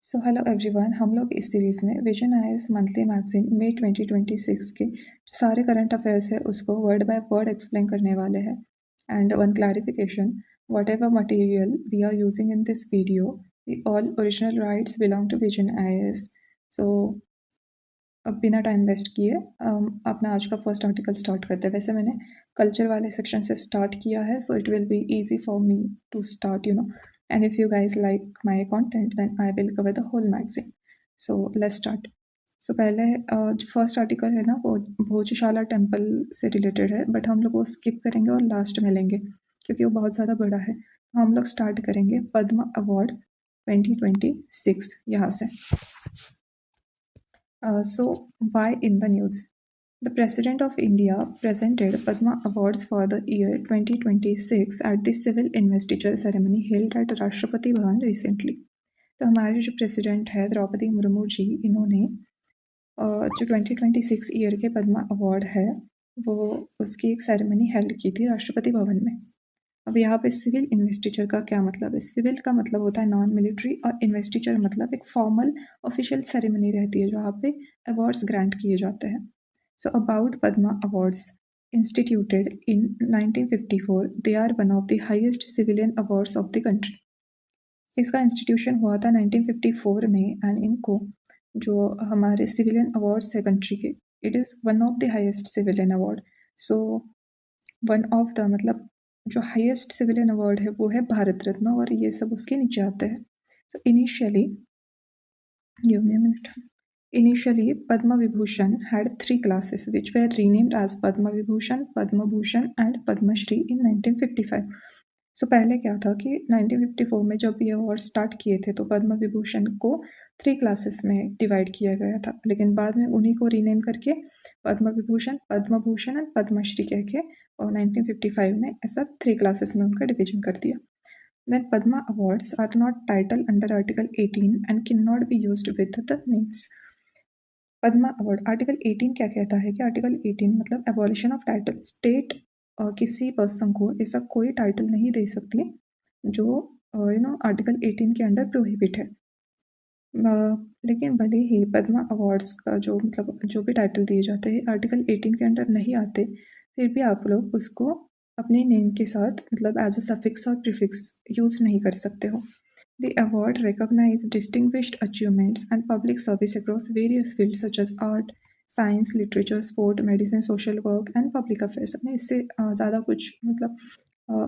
So hello everyone, हम लोग इस सीरीज़ में विजन आईएएस मंथली मैगजीन मई 2026 के जो सारे करंट अफेयर्स है उसको वर्ड बाय वर्ड एक्सप्लेन करने वाले हैं। And one clarification, whatever material we are using in this video, the all original rights belong to Vision IAS. So अब बिना टाइम वेस्ट किए अपना आज का फर्स्ट आर्टिकल स्टार्ट करते हैं। वैसे मैंने कल्चर वाले सेक्शन से स्टार्ट किया है, so it will be easy for me to start and if you guys like my content then I will cover the whole magazine. So let's start. So पहले जो फर्स्ट आर्टिकल है ना वो Bhojshala temple से related है, but हम लोग वो स्किप करेंगे और लास्ट में लेंगे क्योंकि वो बहुत ज़्यादा बड़ा है। तो हम लोग स्टार्ट करेंगे पद्म अवार्ड 2026 यहाँ से। So, why in the news? The President of India presented Padma Awards for the year 2026 at the civil investiture ceremony held at Rashtrapati Bhavan recently. तो हमारे जो प्रेसिडेंट है द्रौपदी मुर्मू जी, इन्होंने जो 2026 ईयर के पद्मा अवार्ड है वो उसकी एक सेरेमनी हेल्ड की थी राष्ट्रपति भवन में। अब यहाँ पे सिविल इन्वेस्टिचर का क्या मतलब है? सिविल का मतलब होता है नॉन मिलिट्री और इन्वेस्टिचर मतलब एक फॉर्मल ऑफिशियल सेरेमनी रहती है जहाँ पे अवार्ड्स ग्रांट किए जाते हैं। So about Padma awards instituted in 1954, they are one of the highest civilian awards of the country. इसका इंस्टीट्यूशन हुआ था 1954 में एंड इनको जो हमारे सिविलियन अवार्ड्स है कंट्री के, it is one of the highest civilian award. So one of the मतलब जो हाईएस्ट सिविलियन अवार्ड है वो है भारत रत्न और ये सब उसके नीचे आते हैं। So initially give me a minute. Initially, Padma Vibhushan had 3 classes which were renamed as Padma Vibhushan, Padma Bhushan and Padma Shri in 1955. सो पहले क्या था कि 1954 में जब ये अवार्ड स्टार्ट किए थे तो पद्म विभूषण को 3 क्लासेस में डिवाइड किया गया था, लेकिन बाद में उन्हीं को रीनेम करके पद्म विभूषण, पद्म भूषण एंड पद्मश्री कह के और 1955 में ऐसा 3 क्लासेस में उनका डिवीजन कर दिया। Then Padma awards are not titled under Article 18 and cannot be used with the names. Padma award article 18 क्या कहता है कि आर्टिकल 18 मतलब एबॉलिशन ऑफ टाइटल। स्टेट किसी पर्सन को ऐसा कोई टाइटल नहीं दे सकती जो आर्टिकल 18 के अंडर प्रोहिबिट है। लेकिन भले ही पद्मा अवार्ड्स का जो मतलब जो भी टाइटल दिए जाते हैं आर्टिकल 18 के अंडर नहीं आते, फिर भी आप लोग उसको अपने नेम के साथ मतलब एज अ सफिक्स और प्रीफिक्स यूज़ नहीं कर सकते हो। The award recognizes distinguished achievements and public service across various fields such as art, science, literature, sport, medicine, social work and public affairs। इससे ज़्यादा कुछ मतलब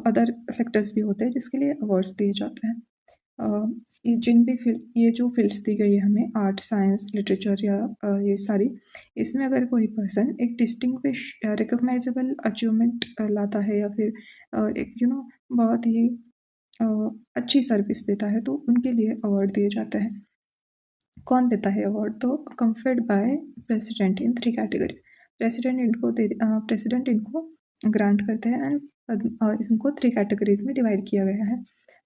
अदर सेक्टर्स भी होते हैं जिसके लिए अवार्ड्स दिए जाते हैं। जिन भी ये जो फील्ड्स दी गई है हमें, आर्ट, साइंस, लिटरेचर या ये सारी, इसमें अगर कोई पर्सन एक डिस्टिंग्विश या रिकॉग्नाइजेबल अचीवमेंट लाता है या फिर एक बहुत ही अच्छी सर्विस देता है तो उनके लिए अवार्ड दिए जाते हैं। कौन देता है अवार्ड? तो conferred by president in 3 categories. President इनको ग्रांट करते हैं एंड इनको 3 कैटेगरीज में डिवाइड किया गया है।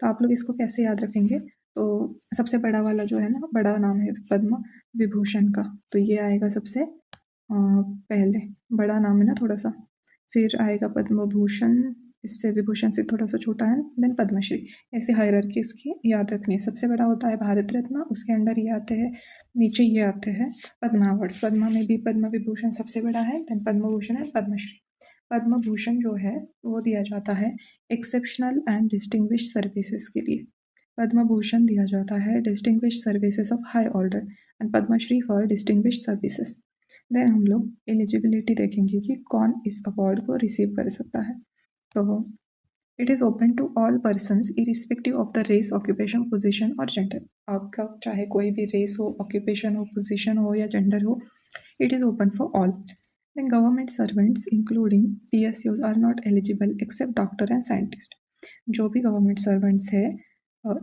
तो आप लोग इसको कैसे याद रखेंगे? तो सबसे बड़ा वाला जो है ना, बड़ा नाम है पद्म विभूषण का, तो ये आएगा सबसे पहले, बड़ा नाम है ना थोड़ा सा। फिर आएगा पद्म भूषण, इससे विभूषण से थोड़ा सा छोटा है, देन पद्मश्री। ऐसे हायरार्की इसकी याद रखनी है। सबसे बड़ा होता है भारत रत्न, उसके अंडर ये आते हैं, नीचे ये आते हैं पद्मा अवार्ड्स। पद्मा में भी पद्म विभूषण सबसे बड़ा है, देन पद्म भूषण है, पद्मश्री। पद्म भूषण जो है वो दिया जाता है एक्सेप्शनल एंड डिस्टिंग्विश सर्विसेज के लिए। पद्म भूषण दिया जाता है distinguished services of high order and Padma Shri for distinguished services. Then हम लोग एलिजिबिलिटी देखेंगे कि कौन इस अवार्ड को रिसीव कर सकता है। तो it is open to all persons irrespective of the race, occupation, position और जेंडर। आपका चाहे कोई भी रेस हो, ऑक्यूपेशन हो, पोजीशन हो या जेंडर हो, it is open for all. Then government servants including PSUs are not eligible except doctor and scientist. जो भी गवर्नमेंट सर्वेंट्स है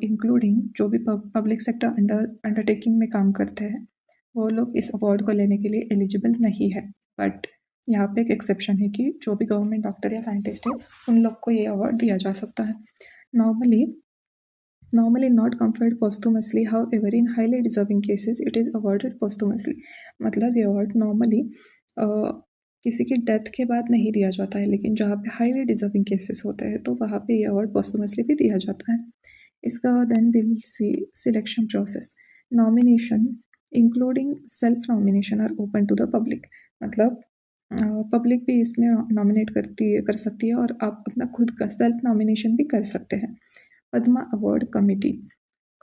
इंक्लूडिंग जो भी पब्लिक सेक्टर अंडरटेकिंग में काम करते हैं वो लोग इस अवार्ड को लेने के लिए एलिजिबल नहीं है। बट यहाँ पे एक एक्सेप्शन है कि जो भी गवर्नमेंट डॉक्टर या साइंटिस्ट है उन लोग को ये अवार्ड दिया जा सकता है। Normally not conferred posthumously, however in highly deserving cases it is awarded posthumously। मतलब ये अवार्ड नॉर्मली किसी की डेथ के बाद नहीं दिया जाता है, लेकिन जहाँ पे हाईली डिजर्विंग केसेस होते हैं तो वहाँ पे ये अवार्ड पोस्टुमसली भी दिया जाता है। इसका then will see selection process. Nomination including self nomination are open to the public, मतलब पब्लिक भी इसमें नॉमिनेट कर सकती है और आप अपना खुद का सेल्फ नॉमिनेशन भी कर सकते हैं। Padma award committee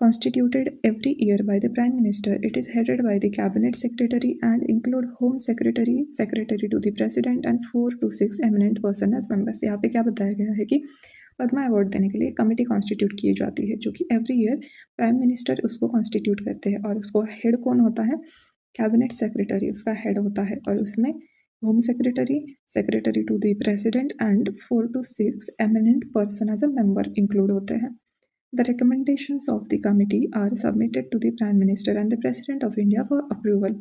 constituted every year by the Prime Minister. It is headed by the Cabinet Secretary and include Home Secretary, Secretary to the President and 4 to 6 eminent person as members. यहाँ पे क्या बताया गया है कि पद्मा अवार्ड देने के लिए कमेटी कॉन्स्टिट्यूट की जाती है जो कि एवरी ईयर प्राइम मिनिस्टर उसको कॉन्स्टिट्यूट करते हैं और उसको हेड कौन होता है, कैबिनेट सेक्रेटरी उसका हेड होता है और उसमें home secretary, secretary to the president and 4 to 6 eminent person as a member include होते हैं। The recommendations of the committee are submitted to the Prime Minister and the President of India for approval.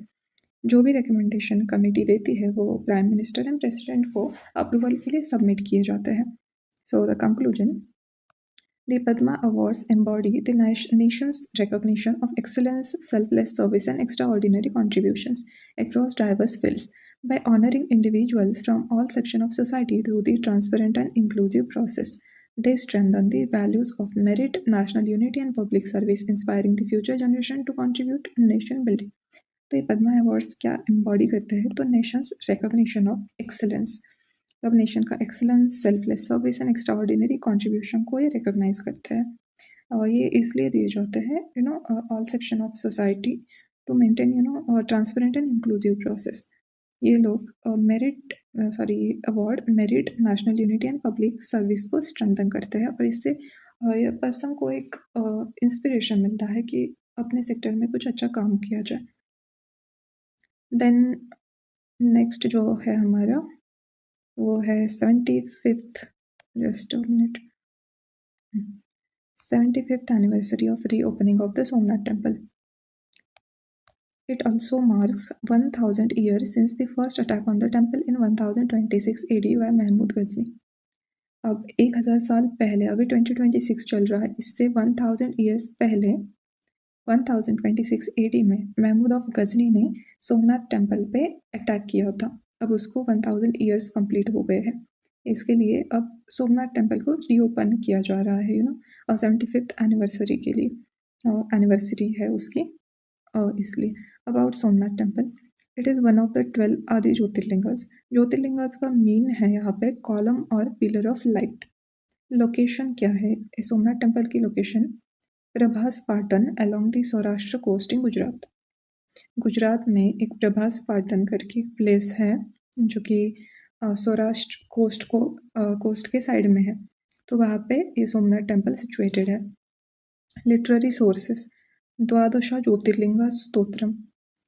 जो भी recommendation committee देती है वो prime minister and president को approval के लिए सबमिट किए जाते हैं। So the conclusion, the Padma Awards embody the nation's recognition of excellence, selfless service, and extraordinary contributions across diverse fields. By honoring individuals from all sections of society through the transparent and inclusive process, they strengthen the values of merit, national unity, and public service, inspiring the future generation to contribute to nation building. तो ये Padma awards क्या embody करते हैं, तो Nations recognition of excellence, अब nation का excellence, selfless service and extraordinary contribution को ये रिकॉग्नाइज करते हैं और ये इसलिए दिए जाते हैं all section of society to maintain transparent and inclusive process. ये लोग award merit, national unity and public service को स्ट्रेंथन करते हैं और इससे पर्सन को एक इंस्पिरेशन मिलता है कि अपने सेक्टर में कुछ अच्छा काम किया जाए। देन नेक्स्ट जो है हमारा वो है 75th, just a minute, 75th anniversary of reopening of the Somnath temple. It also marks 1000 years since the first attack on the temple in 1026 AD by Mahmud Ghazni. अब 1000 साल पहले, अभी 2026 चल रहा है, इससे 1000 ईयर्स पहले 1026 AD में महमूद ऑफ गजनी ने सोमनाथ टेम्पल पे अटैक किया था। अब उसको 1000 ईयर्स कंप्लीट हो गए हैं, इसके लिए अब सोमनाथ टेम्पल को रीओपन किया जा रहा है और 75th एनिवर्सरी के लिए एनिवर्सरी है उसकी, इसलिए। About Somnath temple, it is one of the 12 आदि ज्योतिर्लिंगस। ज्योतिर्लिंगस का मीन है यहाँ पे कॉलम और पिलर ऑफ लाइट। लोकेशन क्या है सोमनाथ टेम्पल की location, Prabhas Patan along the Saurashtra coast in Gujarat. Gujarat में एक प्रभास पाटन करके एक प्लेस है जो कि सौराष्ट्र कोस्ट के साइड में है, तो वहाँ पे ये सोमनाथ टेम्पल सिचुएटेड है। Literary sources, Dvadasha Jyotirlinga Stotram,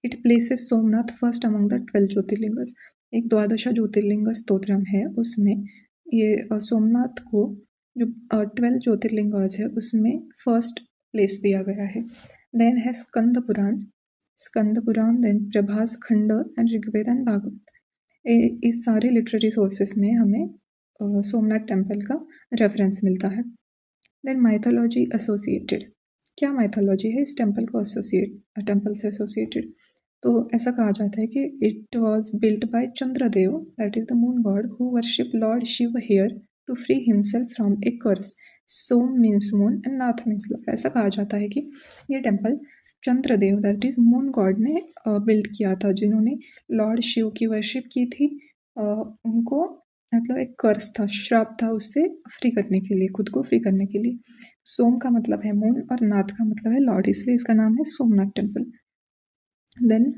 it places Somnath first among the 12 Jyotirlingas. एक द्वादशा ज्योतिर्लिंग स्तोत्रम है, उसमें ये सोमनाथ को जो 12 ज्योतिर्लिंगस है उसमें फर्स्ट प्लेस दिया गया है। देन है स्कंद पुराण, देन प्रभास खंड एंड ऋग्वेद एंड भागवत। इस सारे लिटरेरी सोर्सेस में हमें सोमनाथ टेम्पल का रेफरेंस मिलता है। देन माइथोलॉजी एसोसिएटेड, क्या माइथोलॉजी है इस टेम्पल से एसोसिएटेड, तो ऐसा कहा जाता है कि it was built by Chandradev, that is the moon god, who worship lord Shiva here to free himself from a curse. Som means moon and Nath means love. ऐसा कहा जाता है कि ये temple Chandradev, that is moon god ने बिल्ड किया था, जिन्होंने लॉर्ड शिव की वर्शिप की थी। उनको मतलब एक कर्स था, श्राप था, उससे फ्री करने के लिए, खुद को फ्री करने के लिए। सोम का मतलब है मून और नाथ का मतलब है लॉर्ड, इसलिए इसका नाम है Somnath temple. Then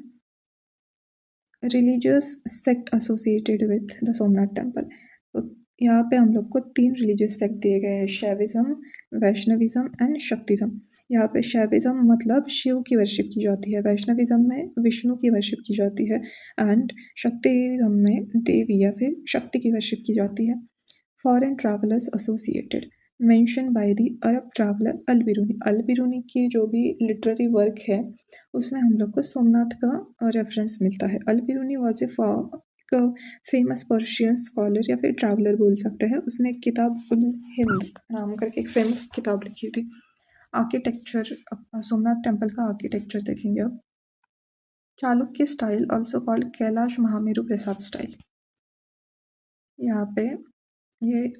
religious sect associated with the Somnath temple, तो यहाँ पे हम लोग को 3 रिलीजियस सेक्ट दिए गए हैं, शैविज्म, वैष्णविज्म एंड शक्तिज्म। यहाँ पे शैविज्म मतलब शिव की वर्शिप की जाती है, वैष्णविज्म में विष्णु की वर्शिप की जाती है एंड शक्तिज्म में देवी या फिर शक्ति की वर्शिप की जाती है। Foreign travellers associated, mention by the Arab traveller Al Biruni की जो भी लिटरेरी वर्क है उसमें हम लोग को सोमनाथ का रेफरेंस मिलता है। Al Biruni was a famous Persian scholar या फिर ट्रैवलर बोल सकते हैं। उसने एक किताब उल हिंद नाम करके एक फेमस किताब लिखी थी। आर्किटेक्चर, सोमनाथ टेम्पल का आर्किटेक्चर देखेंगे अब। Chalukya style, also called Kailash Mahameru Prasad style. यहाँ पे ये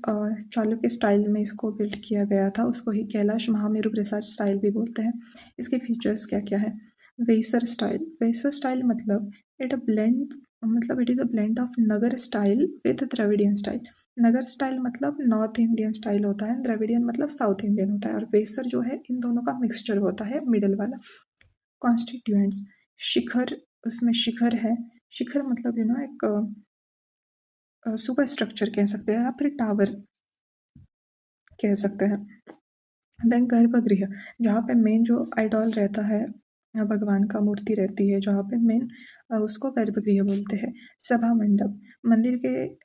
चालुक्य स्टाइल में इसको बिल्ड किया गया था, उसको ही कैलाश महामेरु प्रसाद स्टाइल भी बोलते हैं। इसके फीचर्स क्या क्या है? वेसर स्टाइल मतलब it is a blend of Nagar style with Dravidian style. Nagar style मतलब नॉर्थ इंडियन स्टाइल होता है, द्रविडियन मतलब साउथ इंडियन होता है, और वेसर जो है इन दोनों का मिक्सचर होता है, मिडल वाला। कॉन्स्टिट्यूएंट्स, शिखर, उसमें शिखर है। शिखर मतलब एक सुपर स्ट्रक्चर कह सकते हैं या फिर टावर कह सकते हैं। देन गर्भगृह, जहाँ पे मेन जो आइडॉल रहता है, भगवान का मूर्ति रहती है जहाँ पे मेन, उसको गर्भगृह बोलते हैं। सभा मंडप, मंदिर के एक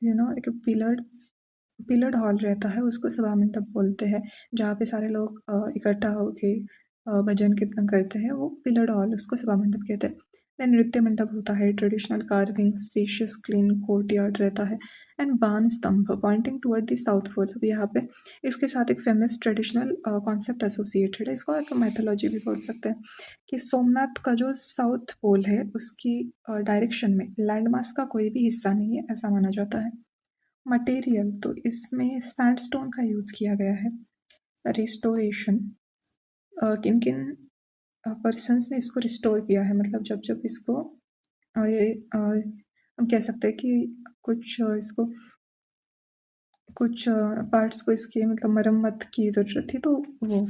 पिलर्ड हॉल रहता है, उसको सभा मंडप बोलते हैं, जहाँ पे सारे लोग इकट्ठा होके भजन कीर्तन करते हैं, वो पिलर्ड हॉल, उसको सभा मंडप कहते हैं। देन नृत्य मंडप होता है, traditional carving, spacious clean courtyard रहता है। And Baan Stambh pointing toward the south pole. अब यहाँ पे इसके साथ एक फेमस ट्रेडिशनल कॉन्सेप्ट एसोसिएटेड है, इसको एक मैथोलॉजी भी बोल सकते हैं, कि सोमनाथ का जो साउथ पोल है उसकी डायरेक्शन में लैंडमास का कोई भी हिस्सा नहीं है, ऐसा माना जाता है। मटेरियल, तो इसमें सैंडस्टोन का यूज़ किया गया है। रिस्टोरेशन, किन किन पर्सन्स ने इसको रिस्टोर किया है, मतलब जब जब इसको ये हम कह सकते हैं कि कुछ इसको कुछ पार्ट्स को इसकी मतलब मरम्मत की ज़रूरत थी, तो वो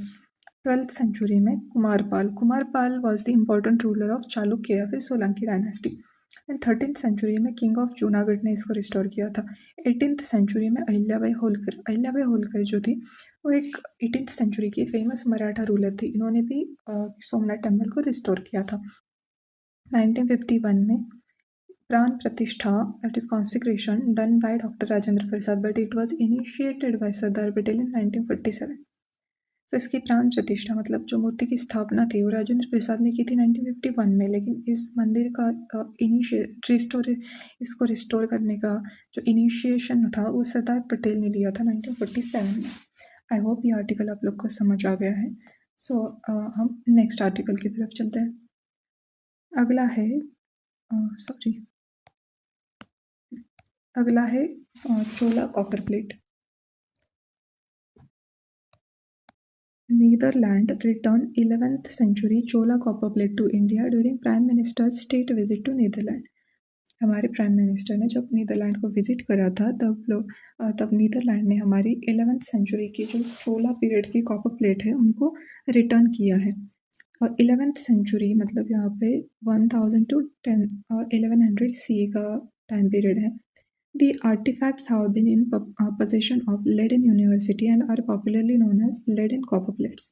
12th सेंचुरी में Kumarpal was the important ruler of Chalukya या फिर Solanki dynasty. And 13th century में किंग ऑफ जूनागढ़ ने इसको रिस्टोर किया था। 18th सेंचुरी में अहिल्याबाई होलकर जो थी वो एक 18th सेंचुरी की फेमस मराठा रूलर थी, इन्होंने भी सोमनाथ टेम्पल को रिस्टोर किया था। 1951 में प्राण प्रतिष्ठा, that is consecration, done by Dr. Rajendra Prasad, but it was initiated by Sardar Patel in 1947. तो इसकी प्राण प्रतिष्ठा मतलब जो मूर्ति की स्थापना थी वो राजेंद्र प्रसाद ने की थी 1951 में, लेकिन इस मंदिर का इसको रिस्टोर करने का जो इनिशिएशन था वो सरदार पटेल ने लिया था 1947 में। आई होप ये आर्टिकल आप लोग को समझ आ गया है। सो हम नेक्स्ट आर्टिकल की तरफ चलते हैं। अगला है Chola copper plate. Netherlands return 11th century Chola copper plate to India during prime minister state visit to Netherlands. हमारे प्राइम मिनिस्टर ने जब नीदरलैंड को विजिट करा था तब नीदरलैंड ने हमारी 11th सेंचुरी की जो चोला पीरियड की कॉपर प्लेट है उनको रिटर्न किया है। और 11th सेंचुरी मतलब यहाँ पे 1000 to 1100 सी का टाइम पीरियड है। The artifacts have been in possession of Leiden University and are popularly known as Leiden copper plates.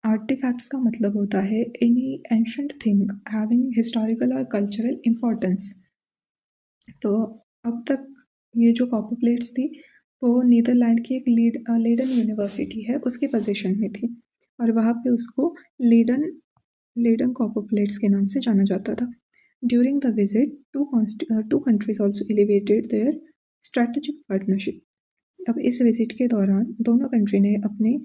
Artifacts का मतलब होता है any ancient thing having historical और कल्चरल इम्पोर्टेंस। तो अब तक ये जो कॉपर प्लेट्स थी वो नीदरलैंड की एक लेडन यूनिवर्सिटी है उसके पोजीशन में थी, और वहाँ पे उसको लेडन कॉपर प्लेट्स के नाम से जाना जाता था। During the visit, two countries also elevated their strategic partnership. अब इस विजिट के दौरान दोनों कंट्री ने अपने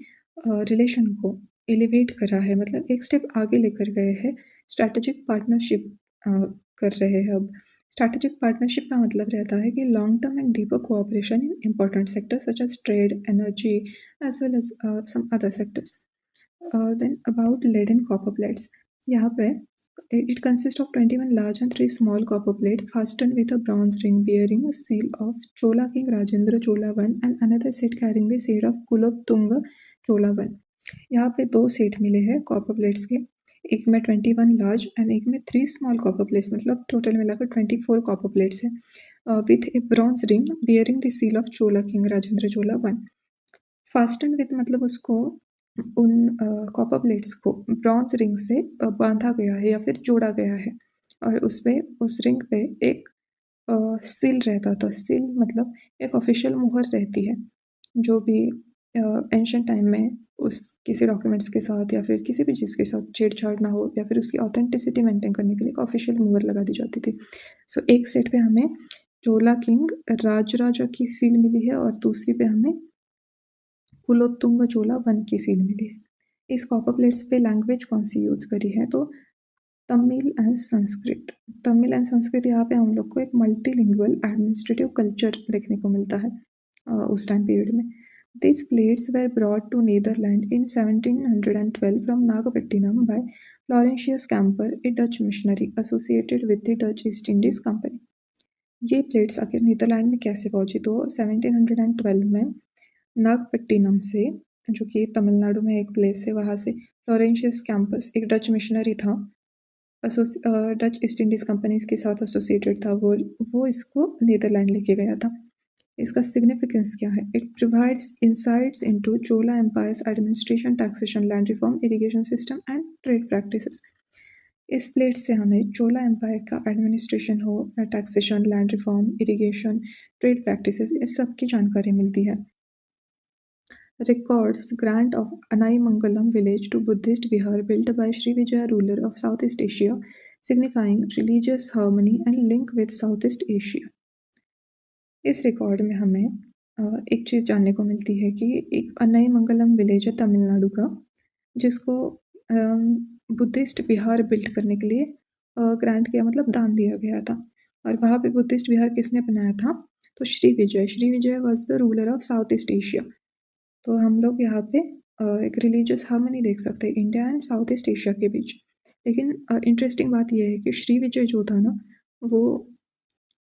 रिलेशन को एलिवेट करा है, मतलब एक स्टेप आगे लेकर गए हैं, स्ट्रैटेजिक पार्टनरशिप कर रहे हैं। अब स्ट्रैटेजिक पार्टनरशिप का मतलब रहता है कि long term and deeper cooperation in important sectors such as trade, energy as well as some other sectors. Then about Leiden copper plates, यहाँ पे it consists of 21 large and 3 small copper plates fastened with a bronze ring bearing a seal of Chola King Rajendra Chola I and another set carrying the seal of Kulottunga Chola I. यहाँ पे 2 set मिले हैं copper plates के, एक में 21 large and एक में 3 small copper plates, मतलब टोटल मिलाकर 24 कॉपर प्लेट्स है with A bronze ring bearing the seal of Chola king Rajendra Chola I. Fasten with मतलब उसको उन कॉपर प्लेट्स को ब्रॉन्ज रिंग से बांधा गया है या फिर जोड़ा गया है, और उस रिंग पे एक सील रहता था। सील मतलब एक ऑफिशियल मुहर रहती है, जो भी एंशिएंट टाइम में उस किसी डॉक्यूमेंट्स के साथ या फिर किसी भी चीज़ के साथ छेड़छाड़ ना हो या फिर उसकी ऑथेंटिसिटी मेंटेन करने के लिए एक ऑफिशियल मुहर लगा दी जाती थी। सो एक सेट पे हमें चोला किंग राजराजा की सील मिली है और दूसरी पे हमें कुलोत्तुंग चोला I की सील मिली है। इस कॉपर प्लेट्स पे लैंग्वेज कौन सी यूज़ करी है, तो तमिल एंड संस्कृत। यहाँ पे हम लोग को एक मल्टीलिंगुअल एडमिनिस्ट्रेटिव कल्चर देखने को मिलता है। उस टाइम पीरियड में। These plates were brought to Netherlands in 1712 from Nagapattinam by Laurentius Camper, a Dutch missionary associated with the Dutch East Indies Company. ये प्लेट्स आखिर नीदरलैंड में कैसे पहुंची? तो 1712 में नागपट्टिनम से, जो कि तमिलनाडु में एक प्लेस है, वहाँ से लॉरेंशियस कैंपस, एक डच मिशनरी था, डच ईस्ट इंडीज़ कंपनीज के साथ एसोसिएटेड था, वो इसको नीदरलैंड लेके गया था। इसका सिग्निफिकेंस क्या है? It provides insights into Chola empire's administration, taxation, land reform, irrigation system and trade practices. इस प्लेट से हमें चोला एम्पायर का एडमिनिस्ट्रेशन हो, taxation, land reform, irrigation, trade practices, इस सब की जानकारी मिलती है। Records grant of Anaimangalam village to Buddhist vihar built by Srivijaya, ruler of Southeast Asia, signifying religious harmony and link with Southeast Asia. इस record में हमें एक चीज़ जानने को मिलती है कि एक अनाईमंगलम विलेज है तमिलनाडु का, जिसको बुद्धिस्ट विहार बिल्ड करने के लिए ग्रांट किया, मतलब दान दिया गया था। और वहाँ पे बुद्धिस्ट विहार किसने बनाया था? तो Sri Vijaya was the ruler of South East Asia. तो हम लोग यहाँ पे एक रिलीजियस हार्मनी देख सकते हैं India and south East Asia के बीच। लेकिन इंटरेस्टिंग बात यह है कि श्री विजय जो था ना, वो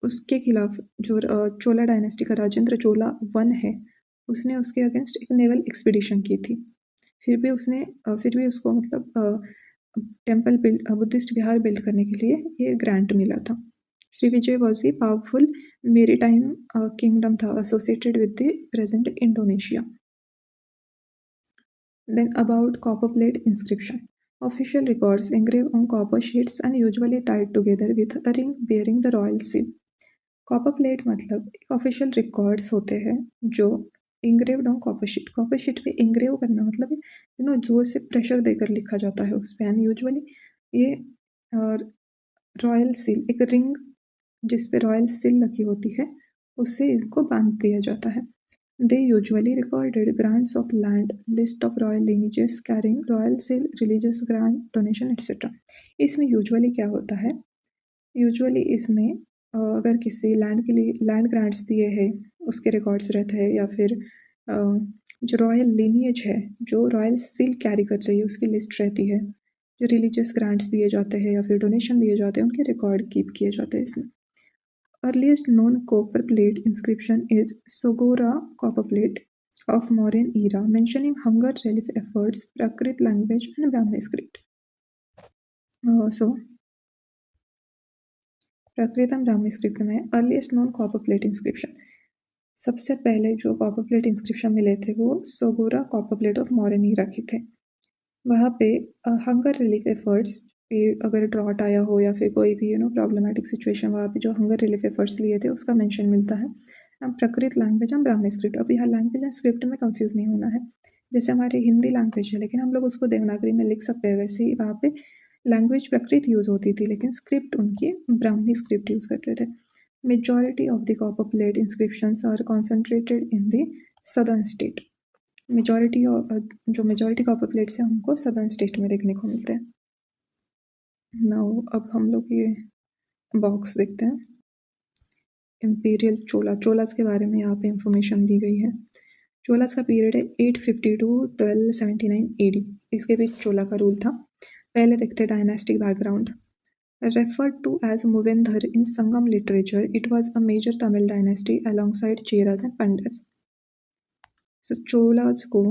उसके खिलाफ जो चोला डायनेस्टी का राजेंद्र चोला वन है, उसने उसके अगेंस्ट एक नेवल एक्सपीडिशन की थी। फिर भी उसको मतलब temple build, Buddhist vihara build करने के लिए ये ग्रांट मिला था। Sri Vijaya was the powerful maritime kingdom था associated with the present Indonesia. Then about copper plate inscription. Official records engrave on copper sheets and usually tied together with a ring bearing the royal seal. Copper plate मतलब एक official records होते हैं जो engraved on copper sheet. Copper sheet पे इंग्रेव करना मतलब जोर से प्रेशर देकर लिखा जाता है उस पर। एंड यूजुअली ये रॉयल सील, एक रिंग जिस पे रॉयल सील लगी होती है, उससे इनको बांध दिया जाता है। They usually recorded grants of land, list of royal lineages carrying royal seal, religious grant, donation, etc. इसमें यूजुअली क्या होता है? यूजुअली इसमें अगर किसी लैंड के लिए लैंड ग्रांट्स दिए हैं, उसके रिकॉर्ड्स रहते हैं, या फिर जो रॉयल लिनिएज है, जो रॉयल सील कैरी कर रही है, उसकी लिस्ट रहती है। जो रिलीजियस ग्रांट्स दिए जाते हैं या फिर डोनेशन दिए जाते हैं, उनके रिकॉर्ड कीप किए जाते हैं इसमें। Earliest known copper plate inscription is Sogora copper plate of Mauryan era, mentioning hunger relief efforts, Prakrit language, and Brahmi script. So, Prakrit and Brahmi script में earliest known copper plate inscription. सबसे पहले जो copper plate inscription मिले थे वो Sohgaura copper plate of modern era के थे। वहाँ पे हंगर रिलीफ एफर्ट्स, अगर ड्रॉट आया हो या फिर कोई भी प्रॉब्लमेटिक सिचुएशन, वहाँ पे जो हंगर रिलीफ एफर्ट्स लिए थे उसका मेंशन मिलता है। अब प्रकृत लैंग्वेज एंड ब्राह्मी स्क्रिप्ट। अब यहाँ लैंग्वेज एंड स्क्रिप्ट में कंफ्यूज नहीं होना है। जैसे हमारी हिंदी लैंग्वेज है लेकिन हम लोग उसको देवनागरी में लिख सकते हैं, वैसे ही वहाँ पे लैंग्वेज प्रकृत यूज़ होती थी लेकिन स्क्रिप्ट उनकी ब्राह्मी स्क्रिप्ट यूज़ करते थे। Majority of the copper plate inscriptions are concentrated in the southern state. Majority copper plates हैं हमको सदर्न स्टेट में देखने को मिलते हैं। नाउ अब हम लोग ये बॉक्स देखते हैं। इम्पीरियल चोलास के बारे में यहाँ पे इंफॉर्मेशन दी गई है। चोलास का पीरियड है 850 टू 1279 AD, इसके बीच चोला का रूल था। पहले देखते dynastic background. Referred to as Muvendhar in Sangam literature, it was a major Tamil dynasty alongside Cheras and Pandyas. So Cholas को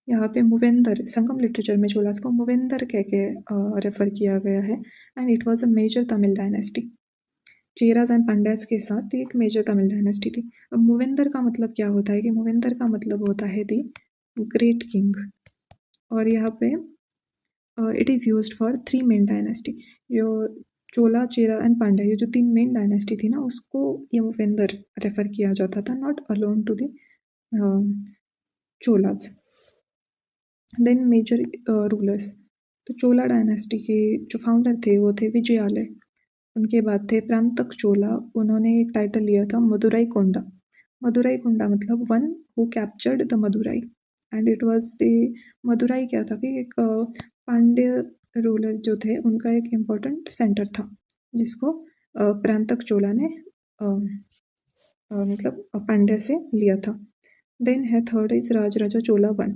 यहाँ पे मुवेंदर, संगम लिटरेचर में चोलास को मुवेंदर कह के रेफर किया गया है। And it was a major Tamil dynasty. Cheras and Pandyas के साथ एक मेजर तमिल डायनेस्टी थी। अब मुवेंदर का मतलब क्या होता है? कि मुवेंदर का मतलब होता है दी ग्रेट किंग। और यहाँ पे it is used for 3 main dynasty. जो चोला, चेरा एंड पांड्या, ये जो 3 मेन डायनेस्टी थी ना, उसको ये मुवेंदर रेफर किया जाता था, not alone to the Cholas. Then major rulers, तो चोला डायनेस्टी के जो फाउंडर थे वो थे विजयालय। उनके बाद थे प्रांतक चोला, उन्होंने एक टाइटल लिया था मदुराई कोंडा। मदुराई कोंडा मतलब one who captured the Madurai. And it was the Madurai क्या था कि एक पांड्य रूलर जो थे उनका एक इम्पोर्टेंट सेंटर था, जिसको प्रांतक चोला ने मतलब पांड्या से लिया था। देन है third is Rajaraja Chola one.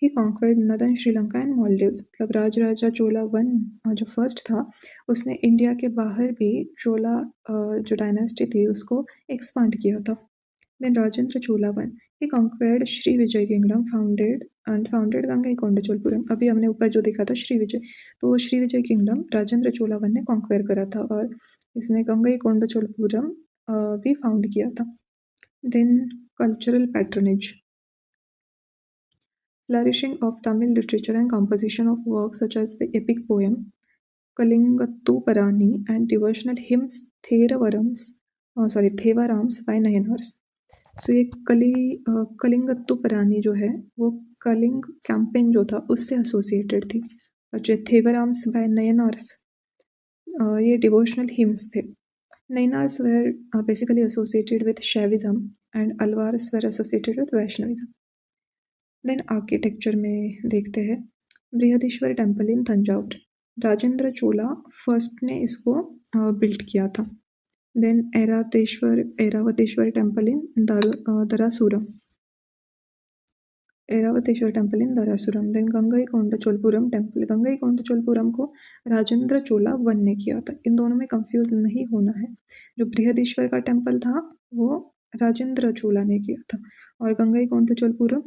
He conquered northern Sri Lanka and Maldives. मतलब राजराजा चोला वन जो फर्स्ट था उसने इंडिया के बाहर भी चोला जो डायनेस्टी थी उसको एक्सपांड किया था। Then Rajendra Chola one. He कॉन्क्वर्ड Shri Vijaya kingdom founded गंगईकोंडचोलपुरम। अभी हमने ऊपर जो देखा था श्री विजय, तो वो Sri Vijaya kingdom Rajendra Chola one ने कॉन्क्वेयर करा था और इसने गंगईकोंडचोलपुरम भी फाउंड किया था। Then cultural patronage. Flourishing of Tamil literature and composition of works such as the epic poem Kalingattu-Parani and devotional hymns Thevarams by Nayanars. सो ये कलिंगत्तु परानी जो है वो कलिंग कैंपेन जो था उससे एसोसिएटेड थी। और जो थेवराम्स बाय नयनार्स ये डिवोशनल हिम्स थे। Nayanars were basically associated with Shaivism and Alvars were associated with Vaishnavism. Then architecture में देखते हैं Brihadeeswara temple in Thanjavur. Rajendra Chola first ने इसको बिल्ड किया था। Then Airavatesvara temple in Darasuram. Airavatesvara temple in Darasuram. Then Gangaikondacholapuram temple. Gangaikondacholapuram को राजेंद्र चोला वन ने किया था। इन दोनों में कंफ्यूज नहीं होना है। जो बृहदीश्वर का टेम्पल था वो राजेंद्र चोला ने किया था और गंगईकोंडचोलपुरम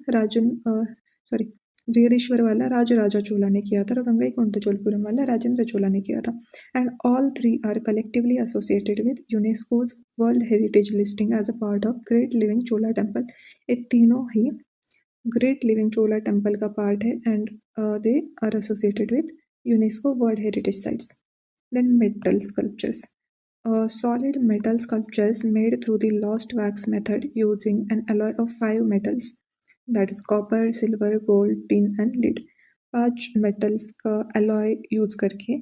बृहदीश्वर वाला राजराजा चोला ने किया था और गंगईकोंडचोलपुरम वाला राजेंद्र चोला ने किया था। And all three are collectively associated with UNESCO's world heritage listing as a part of great living Chola temple. ये तीनों ही ग्रेट लिविंग चोला टेम्पल का पार्ट है and they are associated with UNESCO world heritage sites. Then metal sculptures. Solid metal sculptures made through the lost wax method using an alloy of 5 metals, that is copper, silver, gold, tin and lead। 5 metals का alloy use करके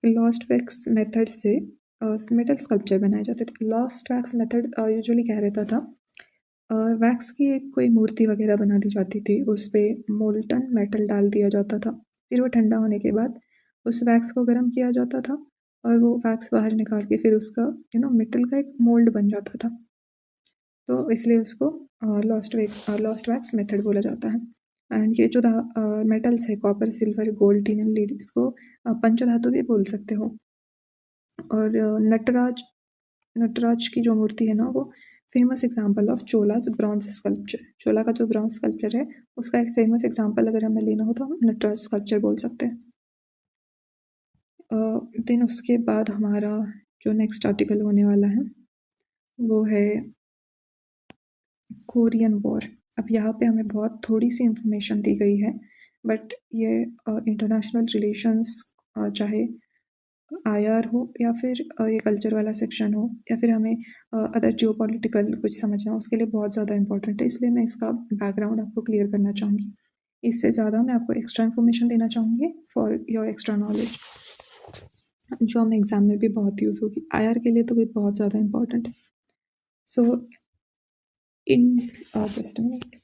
lost wax method से metal sculpture बनाए जाते थे। Lost wax method usually क्या रहता था, wax की एक कोई मूर्ति वगैरह बना दी जाती थी, उस पर मोल्टन मेटल डाल दिया जाता था, फिर वो ठंडा होने के बाद उस वैक्स को गर्म किया जाता था और वो वैक्स बाहर निकाल के फिर उसका मेटल का एक मोल्ड बन जाता था। तो इसलिए उसको लॉस्ट वैक्स मेथड बोला जाता है। एंड ये जो मेटल्स है copper, silver, gold, tin and lead, इसको पंचधातु भी बोल सकते हो। और नटराज की जो मूर्ति है ना वो famous example of Cholas bronze sculpture. Chola का जो ब्रॉन्ज स्कल्पचर है उसका एक फेमस एग्जाम्पल अगर हमें लेना हो तो हम नटराज स्कल्पचर बोल सकते हैं। देन उसके बाद हमारा जो नेक्स्ट आर्टिकल होने वाला है वो है कोरियन वॉर। अब यहाँ पे हमें बहुत थोड़ी सी इंफॉर्मेशन दी गई है बट ये इंटरनेशनल रिलेशंस चाहे आईआर हो या फिर ये कल्चर वाला सेक्शन हो या फिर हमें अदर जियोपॉलिटिकल कुछ समझना हो उसके लिए बहुत ज़्यादा इंपॉर्टेंट है, इसलिए मैं इसका बैकग्राउंड आपको क्लियर करना चाहूँगी। इससे ज़्यादा मैं आपको एक्स्ट्रा इन्फॉर्मेशन देना चाहूँगी फॉर योर एक्स्ट्रा नॉलेज, जो हमें एग्जाम में भी बहुत यूज़ होगी, आईआर के लिए तो भी बहुत ज़्यादा इंपॉर्टेंट है। So in just a minute.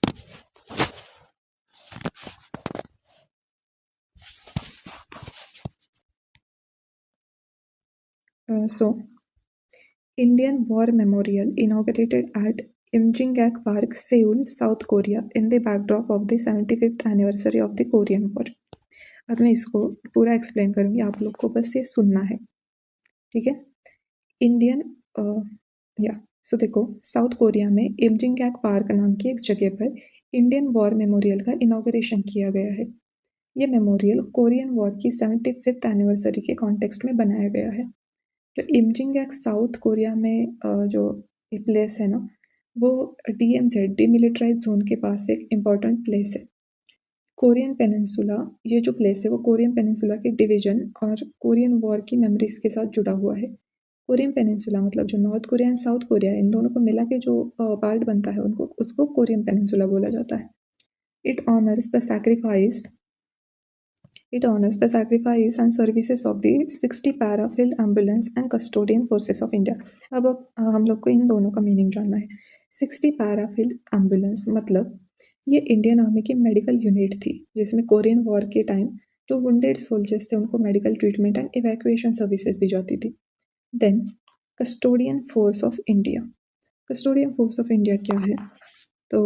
So, Indian War Memorial inaugurated at Imjingaek Park, Seoul, South Korea in the backdrop of the 75th anniversary of the Korean War। अब मैं इसको पूरा एक्सप्लेन करूँगी, आप लोग को बस ये सुनना है, ठीक है। इंडियन सो देखो, साउथ कोरिया में इमजिंगैक पार्क नाम की एक जगह पर इंडियन वॉर मेमोरियल का इनाग्रेशन किया गया है। ये मेमोरियल कोरियन वॉर की 75th एनिवर्सरी के कॉन्टेक्स्ट में बनाया गया है। जो इमजिंगैक साउथ कोरिया में जो ये प्लेस है ना वो DMZ डीमिलिटराइज जोन के पास एक इम्पॉर्टेंट प्लेस है। कोरियन पेनिनसुला, ये जो प्लेस है वो कोरियन पेनिनसुला के डिवीजन और कोरियन वॉर की मेमोरीज के साथ जुड़ा हुआ है। कोरियन पेनिनसुला मतलब जो North Korea and South Korea इन दोनों को मिला के जो पार्ट बनता है उसको कोरियन पेनिनसुला बोला जाता है। It honours the sacrifice and services of the 60 para field ambulance and custodian forces of India. अब हम लोग को इन दोनों का मीनिंग जानना है। 60 पैराफिल्ड एम्बुलेंस मतलब ये इंडियन आर्मी की मेडिकल यूनिट थी जिसमें कोरियन वॉर के टाइम जो वुंडेड सोल्जर्स थे उनको medical treatment and evacuation services दी जाती थी। Then custodian force of India, custodian force of India क्या है? तो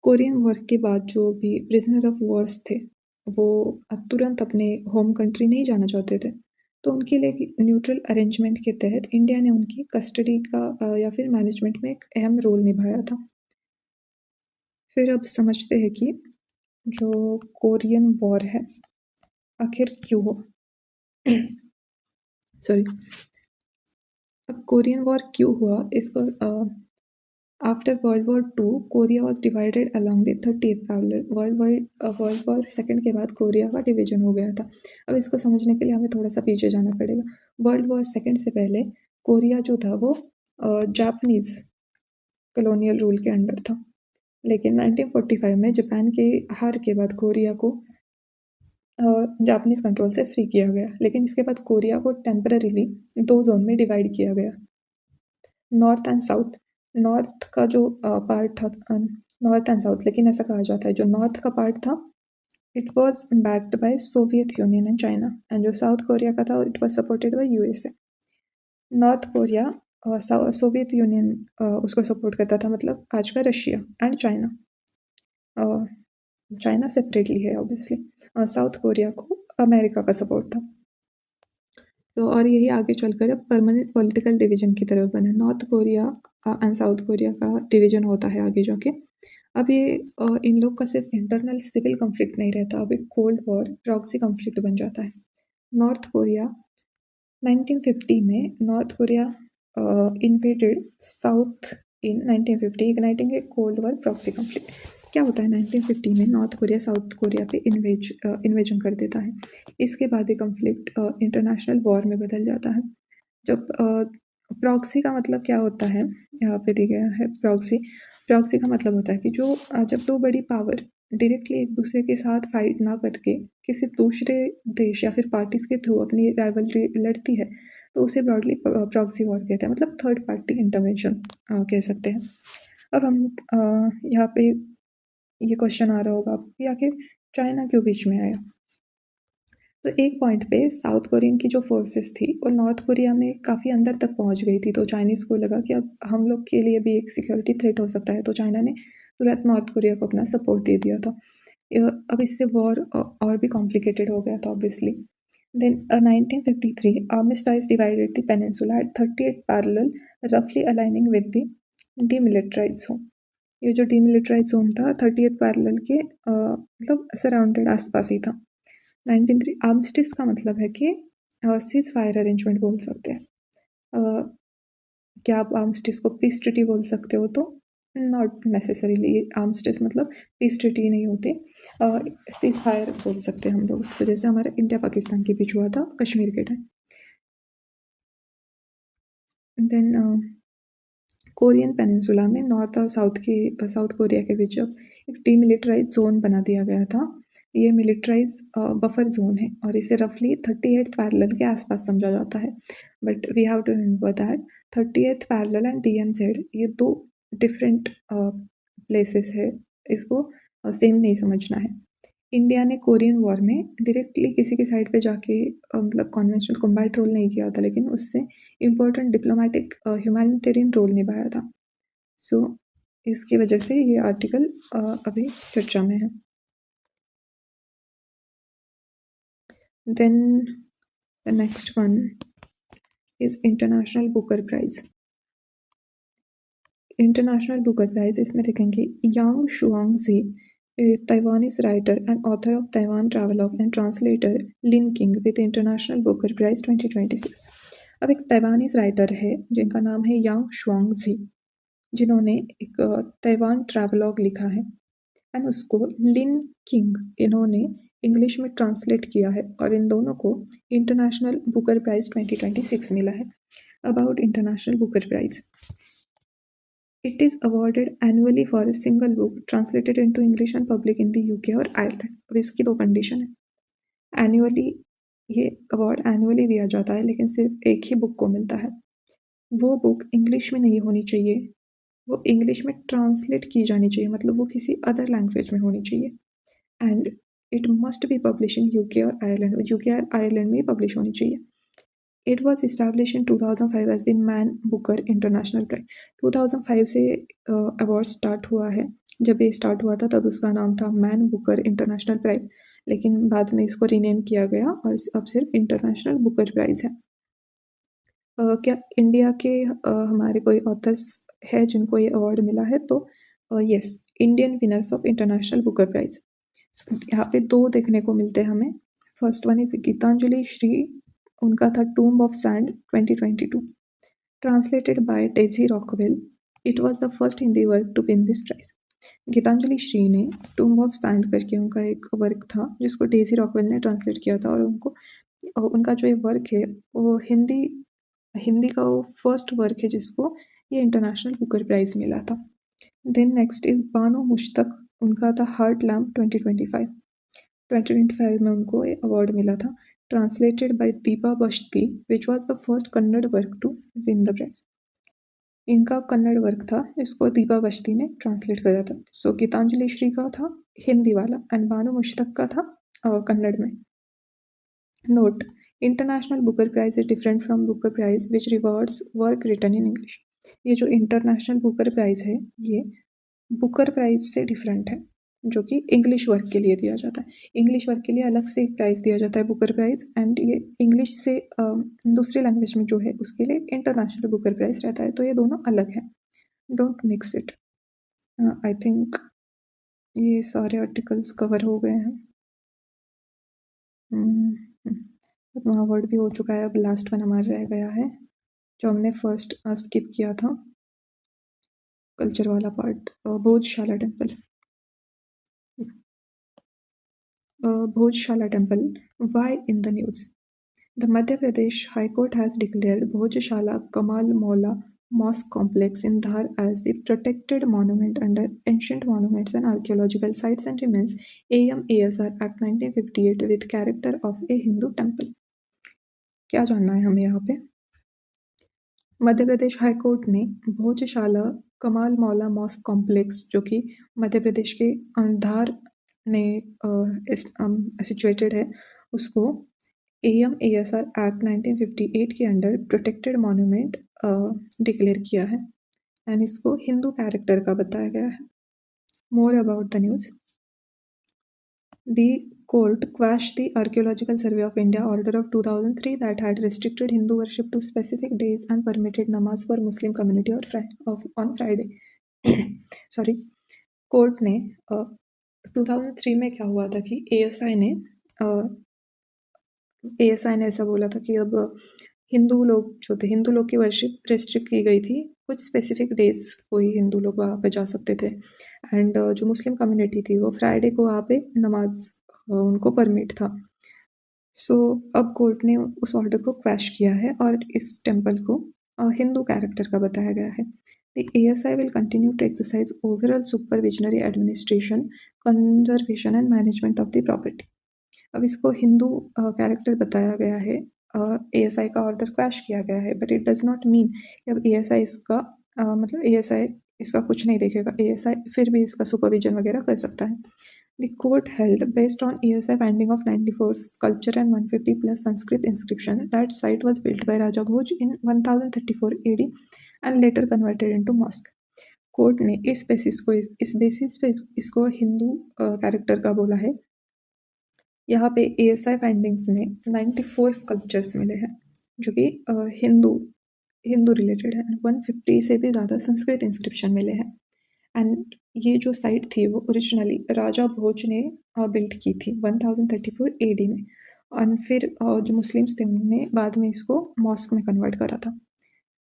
कोरियन वॉर के बाद जो भी प्रिजनर ऑफ वॉर्स थे, वो अब तुरंत अपने होम कंट्री नहीं जाना चाहते थे, तो उनके लिए न्यूट्रल अरेंजमेंट के तहत इंडिया ने उनकी कस्टडी का या फिर मैनेजमेंट में एक अहम रोल निभाया था। फिर अब समझते हैं कि जो कोरियन वॉर है आखिर क्यों हो सॉरी अब कोरियन वॉर क्यों हुआ इसको after world war two Korea was divided along the 30th parallel. World war second के बाद कोरिया का डिवीजन हो गया था। अब इसको समझने के लिए हमें थोड़ा सा पीछे जाना पड़ेगा। वर्ल्ड वॉर सेकेंड से पहले कोरिया जो था वो जापानीज कॉलोनियल रूल के अंडर था, लेकिन 1945 में जापान के हार के बाद कोरिया को जापानीज कंट्रोल से फ्री किया गया। लेकिन इसके बाद कोरिया को टेम्पररीली दो जोन में डिवाइड किया गया, नॉर्थ एंड साउथ। नॉर्थ का जो पार्ट था नॉर्थ एंड साउथ, लेकिन ऐसा कहा जाता है जो नॉर्थ का पार्ट था it was backed by Soviet union and China, and जो साउथ कोरिया का था it was supported by USA. North Korea Soviet union उसको सपोर्ट करता था, मतलब आज का Russia, and China China separately है ऑब्वियसली। साउथ कोरिया को अमेरिका का सपोर्ट था। तो और यही आगे चलकर अब परमानेंट पॉलिटिकल डिवीजन की तरफ बना। North Korea and South Korea का डिवीजन होता है आगे जाके। अब ये इन लोग का सिर्फ इंटरनल सिविल कॉन्फ्लिक्ट नहीं रहता, अब एक कोल्ड वॉर प्रॉक्सी कॉन्फ्लिक्ट बन जाता है। नॉर्थ कोरिया 1950 में नॉर्थ कोरिया इन्वेडेड साउथ इन 1950, इग्नाइटिंग ए कोल्ड वॉर प्रॉक्सी कॉन्फ्लिक्ट। क्या होता है 1950 में नॉर्थ कोरिया साउथ कोरिया पे इन्वेजन कर देता है। इसके बाद ये कॉन्फ्लिक्ट इंटरनेशनल वॉर में बदल जाता है। जब प्रॉक्सी का मतलब क्या होता है, यहाँ पे दिया गया है प्रॉक्सी। प्रॉक्सी का मतलब होता है कि जो जब दो बड़ी पावर डायरेक्टली एक दूसरे के साथ फाइट ना करके किसी दूसरे देश या फिर पार्टीज के थ्रू अपनी राइवलरी लड़ती है, तो उसे ब्रॉडली प्रॉक्सी वॉर कहते हैं, मतलब थर्ड पार्टी इंटरवेंशन कह सकते हैं। अब हम यहाँ पे ये क्वेश्चन आ रहा होगा आपको कि आखिर चाइना क्यों बीच में आया। तो एक पॉइंट पे साउथ कोरियन की जो फोर्सेस थी वो नॉर्थ कोरिया में काफ़ी अंदर तक पहुंच गई थी, तो चाइनीज़ को लगा कि अब हम लोग के लिए भी एक सिक्योरिटी थ्रेट हो सकता है, तो चाइना ने तुरंत नॉर्थ कोरिया को अपना सपोर्ट दे दिया था। अब इससे वॉर और भी कॉम्प्लिकेटेड हो गया था obviously. Then 1953 armistice divided the peninsula at 38th parallel, रफली aligning with the demilitarised zone. ये जो डीमिलिटराइज्ड जोन था 30th पैरेलल के मतलब सराउंडेड आसपास ही था। 1903 आर्मस्टिस का मतलब है कि सीज फायर अरेंजमेंट बोल सकते हैं। क्या आप आर्मस्टिस को पीस ट्रीटी बोल सकते हो? तो नॉट नेसेसरीली आर्मस्टिस मतलब पीस ट्रीटी नहीं होती, सीज फायर बोल सकते हैं हम लोग उसको, जैसे हमारा इंडिया पाकिस्तान के बीच हुआ था कश्मीर के टाइम। देन कोरियन पेनिनसुला में नॉर्थ और साउथ कोरिया के बीच अब एक डीमिलिटराइज जोन बना दिया गया था। ये मिलिट्राइज बफर जोन है और इसे रफली 38th पैरेलल के आसपास समझा जाता है। But we have to remember that 30th parallel and DMZ ये दो डिफरेंट प्लेसेस है, इसको सेम नहीं समझना है। इंडिया ने कोरियन वॉर में डायरेक्टली किसी की साइड पे जाके मतलब कॉन्वेंशनल कॉम्बैट रोल नहीं किया था, लेकिन उससे इम्पोर्टेंट डिप्लोमेटिक ह्यूमैनिटेरियन रोल निभाया था। सो इसकी वजह से ये आर्टिकल अभी चर्चा में है। Then the next one is International Booker Prize. International Booker Prize इसमें देखेंगे यांग शुआंगजी, Taiwanese writer and author of Taiwan Travelogue and translator Lin King with International Booker Prize 2026। अब एक ताइवानीज राइटर है जिनका नाम है यांग शुआंगजी, जिन्होंने एक ताइवान ट्रैवलॉग लिखा है एंड उसको लिन किंग इन्होंने इंग्लिश में ट्रांसलेट किया है, और इन दोनों को इंटरनेशनल बुकर प्राइज 2026 मिला है। About International Booker Prize, It is awarded annually for a single book translated into English and public in the UK और आयरलैंड। अब इसकी दो कंडीशन है। एनुअली ये अवार्ड एनुअली दिया जाता है, लेकिन सिर्फ एक ही बुक को मिलता है। वो बुक इंग्लिश में नहीं होनी चाहिए, वो इंग्लिश में ट्रांसलेट की जानी चाहिए, मतलब वो किसी अदर लैंग्वेज में होनी चाहिए। And it must be publish in UK और आयरलैंड, UK और आयरलैंड में ही पब्लिश होनी चाहिए। It was establish in 2005 as the Man Booker International Prize. 2005 से अवार्ड स्टार्ट हुआ है। जब ये स्टार्ट हुआ था तब उसका नाम था मैन बुकर इंटरनेशनल प्राइज, लेकिन बाद में इसको रीनेम किया गया और अब सिर्फ इंटरनेशनल बुकर प्राइज है। क्या इंडिया के हमारे कोई ऑथर्स है जिनको ये अवार्ड मिला है? तो yes, Indian winners of International Booker Prize. यहाँ पे दो देखने को मिलते हैं हमें। First one is Geetanjali Shree, उनका था tomb of sand 2022, translated by Daisy Rockwell. It was the first Hindi work to win this prize. Geetanjali Shree ने टूम्ब ऑफ सैंड करके उनका एक वर्क था जिसको डेजी रॉकवेल ने ट्रांसलेट किया था, और उनका जो ये वर्क है वो हिंदी का वो फर्स्ट वर्क है जिसको ये इंटरनेशनल बुकर प्राइज मिला था। Then next is Banu Mushtaq, उनका था हार्ट लैम्प 2025। 2025 में उनको अवार्ड मिला था, translated by Deepa Bhasthi, which was the first Kannada work to win the prize. इनका कन्नड़ वर्क था जिसको दीपा बश्ती ने ट्रांसलेट करा था। सो गीतांजलि श्री का था हिंदी वाला एंड बानो मुश्तक का था कन्नड़ में। Note, International Booker Prize is different from Booker Prize which rewards work written in English. ये जो इंटरनेशनल बुकर प्राइज है ये बुकर प्राइज से डिफरेंट है, जो कि इंग्लिश वर्क के लिए दिया जाता है। इंग्लिश वर्क के लिए अलग से एक प्राइज दिया जाता है बुकर प्राइज, एंड ये इंग्लिश से दूसरी लैंग्वेज में जो है उसके लिए इंटरनेशनल बुकर प्राइज रहता है। तो ये दोनों अलग है, don't mix it. I think ये सारे आर्टिकल्स कवर हो गए हैं। पद्मा अवार्ड भी हो चुका है, अब लास्ट वन हमारा रह गया है जो हमने फर्स्ट स्किप किया था, कल्चर वाला part, Bhojshala temple. Bhojshala Temple, why in the news? The Madhya Pradesh High Court has declared Bhojshala Kamal Mola Mosque Complex in Dhar as the protected monument under Ancient Monuments and Archaeological Sites and Remains AMASR Act 1958 with character of a Hindu temple. क्या जानना है हमें यहाँ पे? Madhya Pradesh high Court ने भोजशाला कमाल Maula mask complex, जो कि मध्य प्रदेश के धार में सिचुएटेड है, उसको AMASR एक्ट 1958 के अंडर प्रोटेक्टेड मॉन्यूमेंट डिक्लेयर किया है एंड इसको हिंदू कैरेक्टर का बताया गया है। More about the news. The court quashed the Archaeological Survey of India order of 2003 that had restricted Hindu worship to specific days and permitted namaz for Muslim community on Friday. Sorry, court ने 2003 में क्या हुआ था कि ASI ने ऐसा बोला था कि अब हिंदू लोग की वर्शिप रेस्ट्रिक्ट की गई थी, कुछ स्पेसिफिक डेज को ही हिंदू लोग वहाँ पे जा सकते थे, एंड जो मुस्लिम कम्युनिटी थी वो फ्राइडे को वहाँ पे नमाज उनको परमिट था। सो अब कोर्ट ने उस ऑर्डर को क्वैश किया है और इस टेम्पल को हिंदू कैरेक्टर का बताया गया है। The ASI will continue to exercise overall supervisionary administration, conservation and management of the property. अब इसको हिंदू कैरेक्टर बताया गया है, ASI का ऑर्डर क्वैश किया गया है, but it does not mean कि अब ASI इसका मतलब ASI इसका कुछ नहीं देखेगा, ASI फिर भी इसका सुपरविजन वगैरह कर सकता है। The court held, based on ASI finding of 94 sculpture and 150 plus Sanskrit inscription, that site was built by Raja Bhoj in 1034 AD and later converted into mosque. Court ने इस बेसिस पे इसको हिंदू कैरेक्टर का बोला है। यहाँ पे ASI फाइंडिंग्स में 94 स्कल्पचर्स मिले हैं जो कि हिंदू रिलेटेड है, 150 से भी ज़्यादा संस्कृत इंस्क्रिप्शन मिले हैं, एंड ये जो साइट थी वो ओरिजिनली राजा भोज ने बिल्ड की थी 1034 AD में, और फिर जो मुस्लिम्स थे उन्होंने बाद में इसको मॉस्क में कन्वर्ट करा था।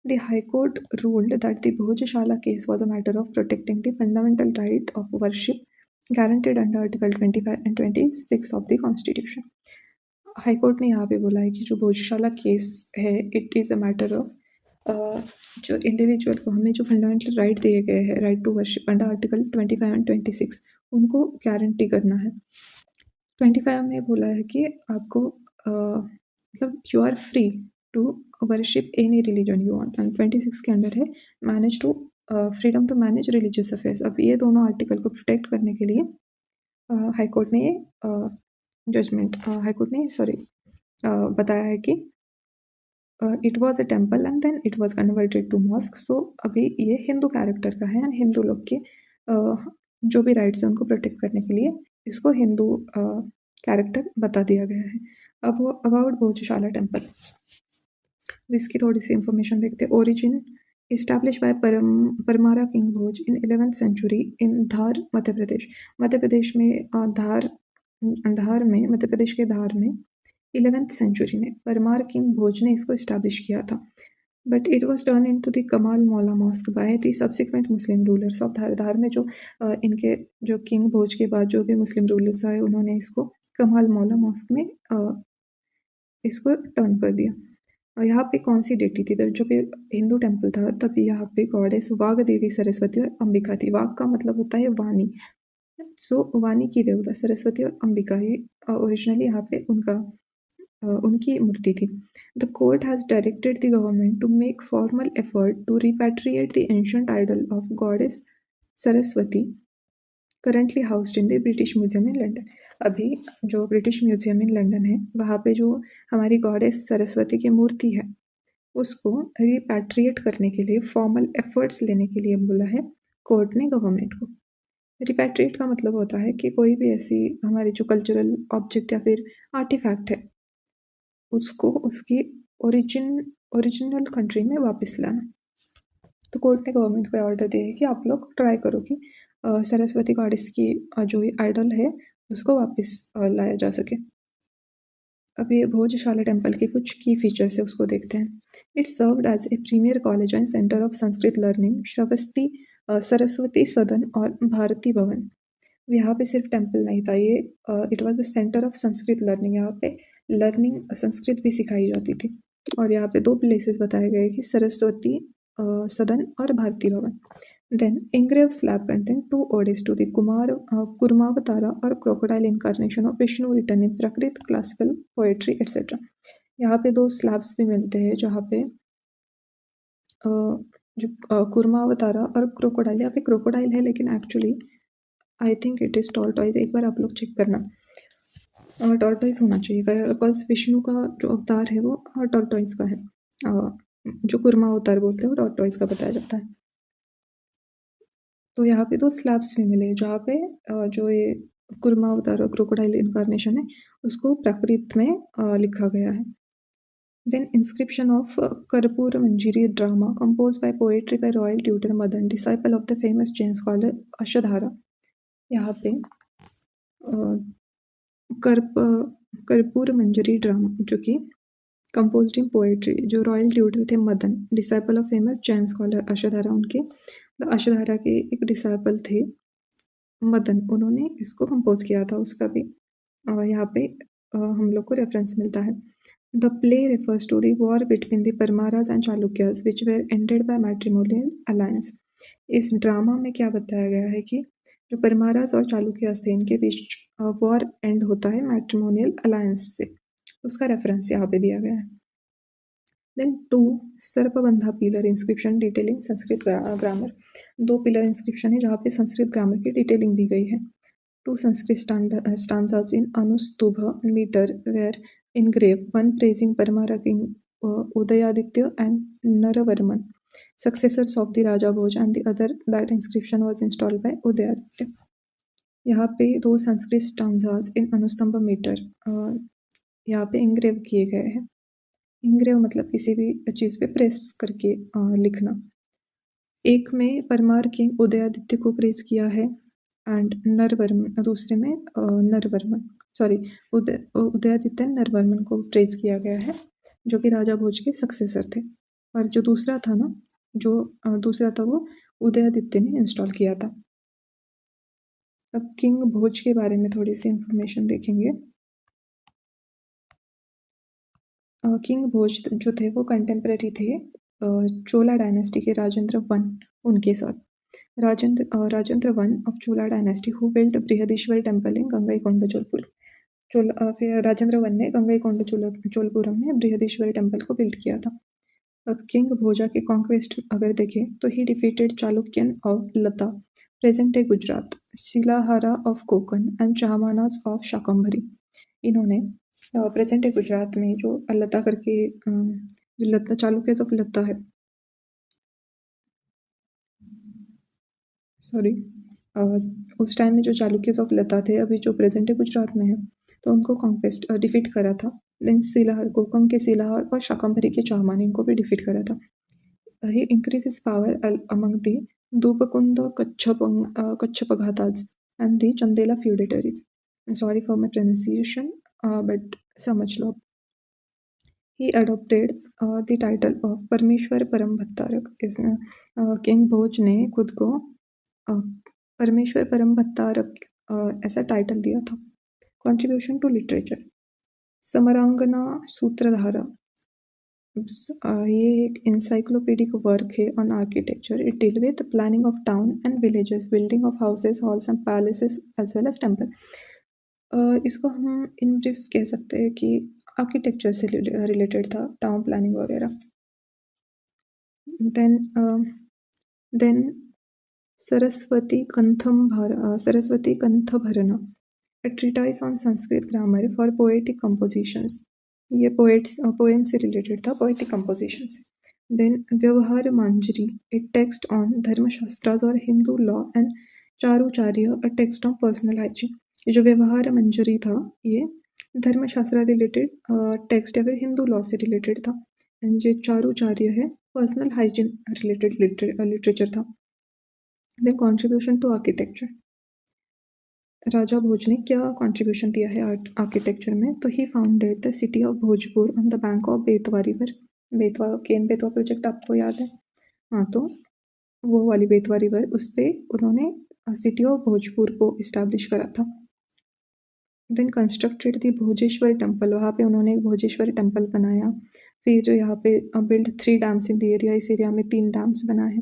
The High Court ruled that the Bhojshala case was a matter of protecting the fundamental right of worship guaranteed under article 25 and 26 of the Constitution. High Court ने यहाँ पे बोला है कि जो भोजशाला केस है it is a matter of जो individual को हमें जो फंडामेंटल राइट दिए गए हैं, right to worship under article 25 and 26, उनको गारंटी करना है। 25 में बोला है कि आपको मतलब you are free to worship any religion you want, and 26 के अंदर है manage to freedom to manage religious affairs. अब ये दोनों आर्टिकल को प्रोटेक्ट करने के लिए हाईकोर्ट ने बताया है कि it was a temple and then it was converted to mosque. So अभी ये हिंदू कैरेक्टर का है एंड हिंदू लोग के जो भी राइट्स हैं उनको प्रोटेक्ट करने के लिए इसको हिंदू कैरेक्टर बता दिया गया है। अब वो अबाउट भोजशाला टेम्पल, इसकी थोड़ी सी इंफॉर्मेशन देखते हैं। Origin establish by Paramara king Bhoj in 11th century in Dhar Madhya Pradesh. Madhya Pradesh में धार में मध्य प्रदेश के धार में 11th सेंचुरी में परमार किंग भोज ने इसको इस्टेब्लिश किया था। But it was turn in to the Kamal Maula mosque by the subsequent Muslim rulers of Dhar. Dhar में जो इनके जो किंग भोज के बाद जो भी मुस्लिम रूलर्स आए उन्होंने इसको कमाल मौला मॉस्क में इसको टर्न कर दिया। और यहाँ पे कौन सी डेटी थी? तो जो भी हिंदू टेम्पल था तभी यहाँ पे गॉडेस वाग देवी सरस्वती और अंबिका थी। वाग का मतलब होता है वाणी, सो वाणी की देवता सरस्वती और अंबिका ही ओरिजिनली यहाँ पे उनकी मूर्ति थी। The court has directed the government to make formal effort to repatriate the ancient idol of goddess Saraswati currently housed in the British Museum in London. अभी जो ब्रिटिश म्यूजियम इन लंडन है वहाँ पे जो हमारी गॉडेस सरस्वती की मूर्ति है उसको रिपैट्रिएट करने के लिए फॉर्मल एफर्ट्स लेने के लिए बोला है कोर्ट ने गवर्नमेंट को। रिपैट्रिएट का मतलब होता है कि कोई भी ऐसी हमारी जो कल्चरल ऑब्जेक्ट या फिर आर्टिफैक्ट है उसको उसकी ओरिजिनल कंट्री में वापस लाना। तो कोर्ट ने गवर्नमेंट को ऑर्डर दिया है कि आप लोग ट्राई करो कि सरस्वती गॉडेस की जो आइडल है उसको वापस लाया जा सके। अब ये भोजशाला टेम्पल के कुछ की फीचर्स है उसको देखते हैं। It served as a premier college and centre of Sanskrit learning Shravasti Saraswati Sadan और भारती भवन। यहाँ पे सिर्फ टेम्पल नहीं था, ये it was the centre of Sanskrit learning. यहाँ पे लर्निंग संस्कृत भी सिखाई जाती थी। और यहाँ पे 2 प्लेसेस बताए गए कि सरस्वती सदन और Bharati Bhavan. Then engraved slab contain 2 odes to the Kurmavatara और crocodile incarnation of Vishnu written in Prakrit classical poetry etcetera. यहाँ पे 2 स्लैब्स भी मिलते हैं जहाँ पे जो कुर्मावतारा और क्रोकोडाइल, यहाँ पे क्रोकोडाइल है लेकिन actually I think it is tortoise. एक बार आप लोग चेक करना, टॉर्टॉइज होना चाहिए बिकॉज विष्णु का जो अवतार है वो टॉर्टॉइज का है। जो कुर्मा अवतार बोलते हैं वो टॉर्टॉइज का बताया जाता है। तो यहाँ पे 2 स्लैब्स भी मिले जहाँ पे जो ये कुर्मा अवतार और क्रोकोडाइल इनकारनेशन है उसको प्राकृत में लिखा गया है। Then inscription of Karpur Manjari drama compose by poetry by royal tutor Madan disciple of the famous Jain scholar Ashadhara. यहाँ पे कर्पूर मंजरी ड्रामा जो कि कंपोज्ड इन पोएट्री, जो रॉयल ट्यूटर थे Madan disciple of famous Jain scholar Ashadhara, उनके अशधारा के एक डिसाइपल थे मदन, उन्होंने इसको कंपोज किया था। उसका भी यहाँ पे हम लोग को रेफरेंस मिलता है। The play refers to the war between the Paramaras and Chalukyas which were ended by matrimonial alliance. इस ड्रामा में क्या बताया गया है कि जो परमाराज और चालुक्यास थे इनके बीच वॉर एंड होता है मैट्रिमोनियल अलायंस से, उसका रेफरेंस यहाँ पे दिया गया है। Then 2 Sarpabandha pillar inscription detailing Sanskrit grammar. 2 pillar inscription है जहाँ पे संस्कृत ग्रामर की डिटेलिंग दी गई है। 2 Sanskrit stanzas in Anustubha meter were engraved, one praising Parmara king Udayaditya and Naravarman, successors of the Raja Bhoj, and the other that inscription was installed by Udayaditya. यहाँ पे 2 Sanskrit stanzas इन अनुस्तंभ metre यहाँ पे इंग्रेव किए गए हैं। इंग्रेव मतलब किसी भी चीज़ पे प्रेस करके लिखना। एक में परमार किंग उदयादित्य को प्रेस किया है एंड नरवर्मन, दूसरे में उदयादित्य नरवर्मन को प्रेस किया गया है जो कि राजा भोज के सक्सेसर थे। और जो दूसरा था ना, जो दूसरा था वो उदयादित्य ने इंस्टॉल किया था। अब किंग भोज के बारे में थोड़ी सी इंफॉर्मेशन देखेंगे। किंग भोज जो थे वो कंटेम्प्रेरी थे चोला डायनेस्टी के राजेंद्र वन उनके साथ। Rajendra one of Chola dynasty who built Brihadeeswara temple in Gangaikonda Cholapur. फिर राजेंद्र वन ने गंगईकोंड चोलपुरम में बृहदीश्वर टेम्पल को बिल्ड किया था। अब किंग भोजा के कॉन्क्वेस्ट अगर देखें तो he defeated Chalukyan of Lata present day Gujarat, Shilahara of Konkan and Chahamanas of Shakambhari. इन्होंने प्रेजेंट डे गुजरात में जो लता करके जो लत्ता, चालुक्यस ऑफ लत्ता है, सॉरी, उस टाइम में जो चालुक्यस ऑफ लता थे, अभी जो प्रेजेंट है गुजरात में है, तो उनको कॉन्क्वेस्ट डिफीट करा था। देन सिलाहर, कोकम के सिलाहर और शाकंभरी के चाहमानी, इनको भी डिफीट करा था। He increase his power among the Dubkund Kachchhapaghatas and the Chandela feudatories. Sorry for my pronunciation, but समझ लो। He adopted the title of परमेश्वर परम भत्तारक। किंग भोज ने खुद को परमेश्वर परम भत्तारक ऐसा टाइटल दिया था। Contribution to literature, Samarangana Sutradhara, ये एक इंसाइक्लोपीडिक वर्क है on architecture. It deal with planning of town and villages, building of houses, halls and palaces as well as temple. इसको हम इन ब्रीफ कह सकते हैं कि आर्किटेक्चर से रिलेटेड था, टाउन प्लानिंग वगैरह। Then Saraswati Kanthabharana, a treatise on Sanskrit grammar for poetic compositions। ये पोएम से रिलेटेड था, पोएटिक कंपोजिशन से। Then Vyavahara Manjari, a text on Dharmashastras और Hindu law and Charucharya, a text on personal hygiene. ये जो व्यवहार मंजरी था, ये धर्मशास्त्र रिलेटेड टेक्स्ट या फिर हिंदू लॉ से रिलेटेड था। एंड जो चारुचार्य है, पर्सनल हाइजीन रिलेटेड लिटरेचर था। Then contribution to architecture, Raja Bhoj ने क्या कंट्रीब्यूशन दिया है आर्किटेक्चर में? तो he founded the city of Bhojpur on the bank of Betwa river. Betwa, Ken Betwa project आपको याद है? हाँ, तो वो वाली बेतवा रिवर, उस पर उन्होंने सिटी ऑफ भोजपुर को इस्टेब्लिश करा था। देन कंस्ट्रक्टेड दी भोजेश्वर टेम्पल, वहाँ पे उन्होंने एक भोजेश्वर टेम्पल बनाया। फिर यहाँ पे build 3 dams in the area, इस एरिया में 3 डैम्स बना है।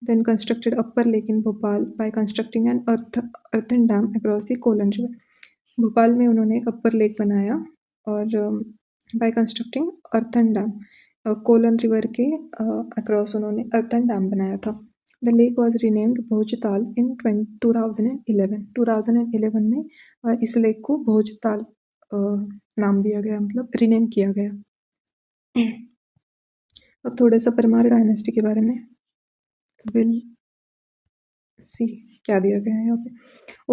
Then constructed upper lake in Bhopal by constructing an earthen dam across the Kolan river. Bhopal में उन्होंने एक अपर लेक बनाया और by constructing earthen dam, Kolan river के अक्रॉस उन्होंने अर्थन डैम बनाया था। The lake was renamed Bhojtal in 2011। 2011 में इस लेक को भोजताल नाम दिया गया, मतलब रीनेम किया गया। अब थोड़ा सा परमार डायनेस्टी के बारे में विल सी क्या दिया गया है यहाँ पे।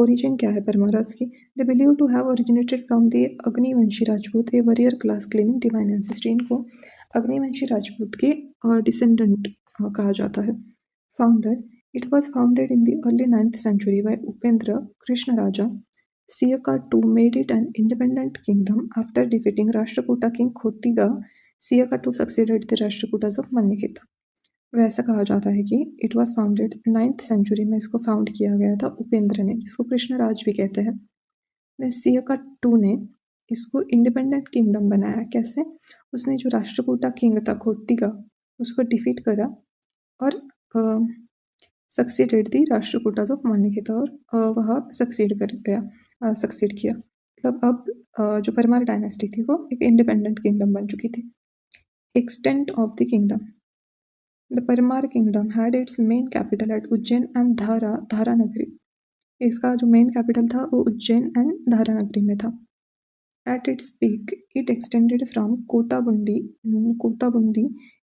ओरिजिन क्या है परमारास की? They believe to have originated from the Agnivanshi Rajput, a warrior class claiming divine ancestry. इनको अग्निवंशी राजपूत के डिसेंडेंट कहा जाता है। Founder, it was founded in the early 9th century by Upendra Krishna Raja. Siyaka two made it an independent kingdom after defeating Rashtrakuta king Khottiga. Siyaka two succeeded the Rashtrakutas of Manyakheta. वैसा कहा जाता है कि it was founded 9th century में, इसको फाउंड किया गया था उपेंद्र ने, जिसको कृष्णराज भी कहते हैं। सियका टू ने इसको इंडिपेंडेंट किंगडम बनाया। कैसे? उसने जो राष्ट्रकूटा किंग था खोतिगा, उसको डिफीट करा और सक्सीडेड दी राष्ट्रकूटास ऑफ मन्यखेता, और वह सक्सीड किया। मतलब अब जो परमार डायनेस्टी थी, वो एक इंडिपेंडेंट किंगडम बन चुकी थी। Extent of the kingdom, the Parmar kingdom had it's main capital eight Ujjain and धारा नगरी। इसका जो मेन कैपिटल था वो उज्जैन एंड धारा नगरी में था। At its peak it extended from Kotabundi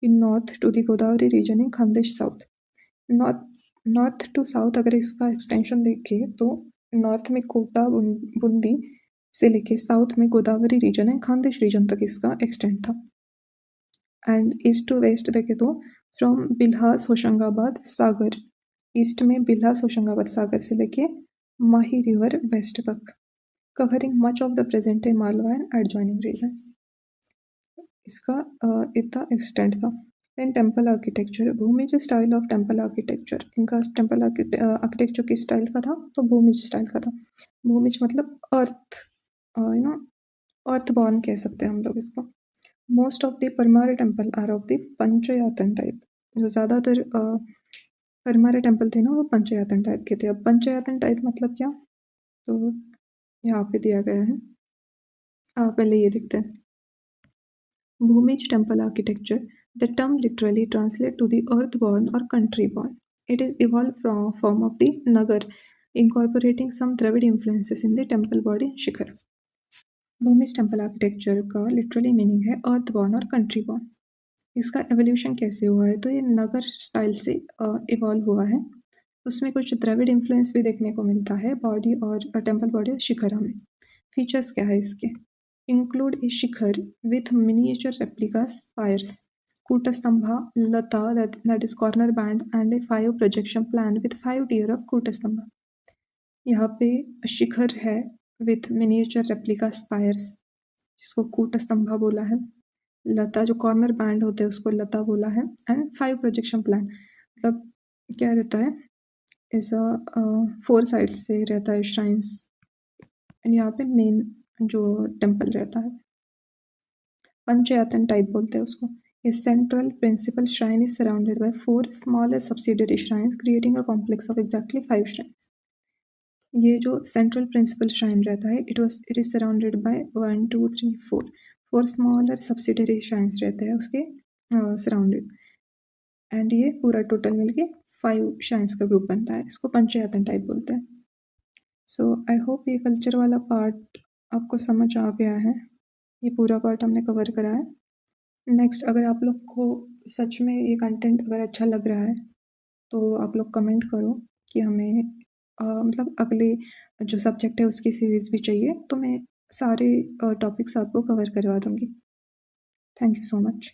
in north to the Godavari region in Khandesh south. North to south अगर इसका एक्सटेंशन देखें तो नॉर्थ में कोटाबुंदी से लेके साउथ में गोदावरी रीजन है, खानदेश रीजन तक इसका एक्सटेंड था। एंड ईस्ट टू वेस्ट देखें तो फ्रॉम बिल्हास होशंगाबाद सागर, ईस्ट में बिल्हास होशंगाबाद सागर से लेके माही रिवर वेस्ट तक, covering much of the present day Malwa and adjoining regions. इसका इतना एक्सटेंड था। Then temple architecture, Bhumija style of temple architecture. इनका टेम्पल आर्किटेक्चर किस स्टाइल का था? तो भूमिज स्टाइल का था। भूमिज मतलब अर्थ, अर्थ बॉर्न कह सकते हैं हम लोग इसको। Most of the Parmar temple are of the Panchayatana type. जो ज़्यादातर परमार टेम्पल थे ना, वो पंचयातन टाइप के थे। अब पंचयातन टाइप मतलब क्या? तो यहाँ पे दिया गया है, पहले ये देखते हैं। Bhumij temple architecture, the term literally translates to the earth-born or country-born. It is evolved from a form of the Nagar, incorporating some Dravid influences in the temple body Shikhar. Bhumij temple architecture का literally meaning है earth born और country born. इसका evolution कैसे हुआ है, तो ये नगर style से इवॉल्व हुआ है। उसमें कुछ द्रविड़ इन्फ्लुएंस भी देखने को मिलता है बॉडी और टेम्पल बॉडी और शिखरा में। फीचर्स क्या है इसके? Include a shikhara with miniature replica spires, Kutastambha Lata that is corner band and a 5 projection plan with 5 tier of कूटस्तंभा। यहाँ पे शिखर है विथ मिनिएचर रेप्लिका स्पायर्स, जिसको कूटस्तंभा बोला है। लता जो कॉर्नर बैंड होते हैं उसको लता बोला है। एंड 5 प्रोजेक्शन प्लान मतलब क्या रहता है, ऐसा 4 साइड्स से रहता है श्राइन्स। एंड यहाँ पे मेन जो टेम्पल रहता है पंचयातन टाइप बोलते हैं उसको। A central principal shrine is surrounded by 4 smaller subsidiary shrines creating a complex of exactly 5 shrines. ये जो सेंट्रल प्रिंसिपल श्राइन रहता है it is surrounded by 1 2 3 4 smaller subsidiary shrines रहते हैं उसके सराउंडेड। एंड ये पूरा टोटल मिलके 5 श्राइन्स का ग्रुप बनता है। इसको पंचयातन टाइप बोलते हैं। सो आई होप ये कल्चर वाला पार्ट आपको समझ आ गया है। ये पूरा पार्ट हमने कवर करा है। नेक्स्ट, अगर आप लोग को सच में ये कंटेंट अगर अच्छा लग रहा है तो आप लोग कमेंट करो कि हमें मतलब अगले जो सब्जेक्ट है उसकी सीरीज़ भी चाहिए, तो मैं सारे टॉपिक्स आपको कवर करवा दूँगी। Thank you so much.